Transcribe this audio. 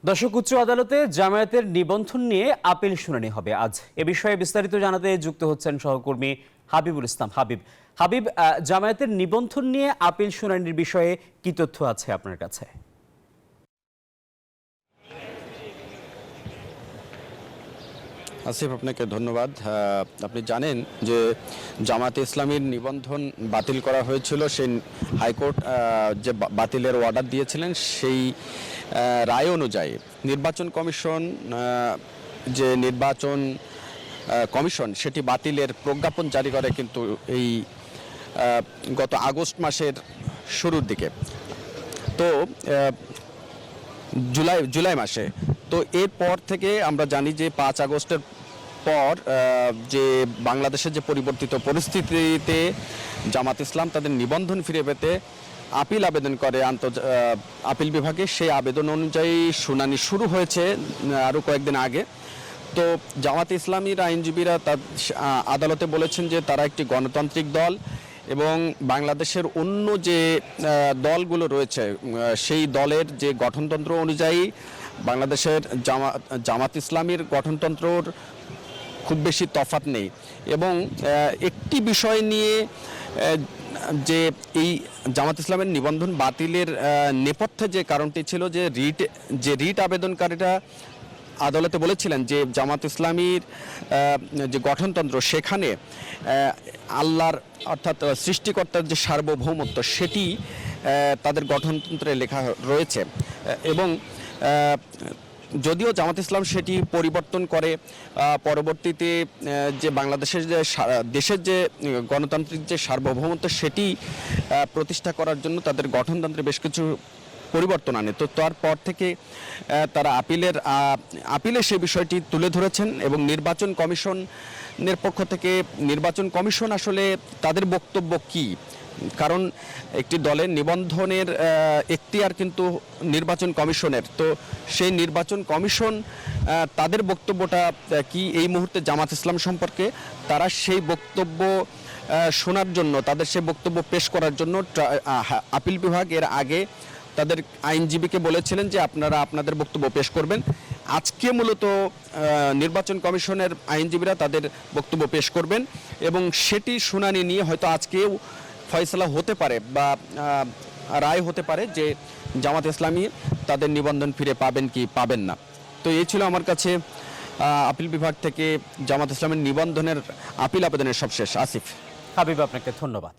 দর্শক, উচ্চ আদালতে জামায়াতের নিবন্ধন নিয়ে আপিল শুনানি হবে আজ। এ বিষয়ে বিস্তারিত জানাতে যুক্ত হচ্ছেন সহকর্মী হাবিবুল ইসলাম। হাবিব, জামায়াতের নিবন্ধন নিয়ে আপিল শুনানির বিষয়ে কি তথ্য আছে আপনার কাছে? আসিফ, আপনাকে ধন্যবাদ। আপনি জানেন যে জামায়াতে ইসলামীর নিবন্ধন বাতিল করা হয়েছিল। সেই হাইকোর্ট যে বাতিলের অর্ডার দিয়েছিলেন, সেই রায় অনুযায়ী নির্বাচন কমিশন যে নির্বাচন কমিশন সেটি বাতিলের প্রজ্ঞাপন জারি করে কিন্তু এই গত আগস্ট মাসের শুরুর দিকে, তো জুলাই মাসে। তো এরপর থেকে আমরা জানি যে 5 আগস্টের পর যে বাংলাদেশের যে পরিবর্তিত পরিস্থিতিতে জামাত ইসলাম তাদের নিবন্ধন ফিরে পেতে আপিল আবেদন করে আপিল বিভাগে। সেই আবেদন অনুযায়ী শুনানি শুরু হয়েছে আরও কয়েকদিন আগে। তো জামাত ইসলামীর আইনজীবীরা আদালতে বলেছেন যে তারা একটি গণতান্ত্রিক দল এবং বাংলাদেশের অন্য যে দলগুলো রয়েছে সেই দলের যে গঠনতন্ত্র অনুযায়ী বাংলাদেশের জামাত ইসলামীর গঠনতন্ত্রর খুব বেশি তফাৎ নেই। এবং একটি বিষয় নিয়ে যে এই জামাত ইসলামের নিবন্ধন বাতিলের নেপথ্যে যে কারণটি ছিল যে রিট আবেদনকারীরা আদালতে বলেছিলেন যে জামাত ইসলামীর যে গঠনতন্ত্র সেখানে আল্লাহর অর্থাৎ সৃষ্টিকর্তার যে সার্বভৌমত্ব সেটি তাদের গঠনতন্ত্রে লেখা রয়েছে। এবং যদিও জামাত ইসলাম সেটি পরিবর্তন করে পরবর্তীতে যে বাংলাদেশের যে দেশের যে গণতান্ত্রিক যে সার্বভৌমত্ব সেটি প্রতিষ্ঠা করার জন্য তাদের গঠনতন্ত্রে বেশ কিছু পরিবর্তন আনে। তো তারপর থেকে তারা আপিলে সেই বিষয়টি তুলে ধরেছেন এবং নির্বাচন কমিশনের পক্ষ থেকে নির্বাচন কমিশন আসলে তাদের বক্তব্য কি, কারণ একটি দলের নিবন্ধনের এখতিয়ার কিন্তু নির্বাচন কমিশনের। তো সেই নির্বাচন কমিশন তাদের বক্তব্যটা কি এই মুহূর্তে জামাত ইসলাম সম্পর্কে, তারা সেই বক্তব্য শোনার জন্য, তাদের সেই বক্তব্য পেশ করার জন্য আপিল বিভাগ এর আগে তাদের আইনজীবীকে বলেছিলেন যে আপনারা আপনাদের বক্তব্য পেশ করবেন। আজকে মূলত নির্বাচন কমিশনের আইনজীবীরা তাদের বক্তব্য পেশ করবেন এবং সেটি শুনানি নিয়ে হয়তো আজকেও ফয়সালা হতে পারে বা রায় হতে পারে যে জামাত ইসলামী তাদের নিবন্ধন ফিরে পাবেন কি পাবেন না। তো এই ছিল আমার কাছে আপিল বিভাগ থেকে জামাত ইসলামের নিবন্ধনের আপিল আবেদনের সবশেষ। আসিফ। হাবিব, আপনাকে ধন্যবাদ।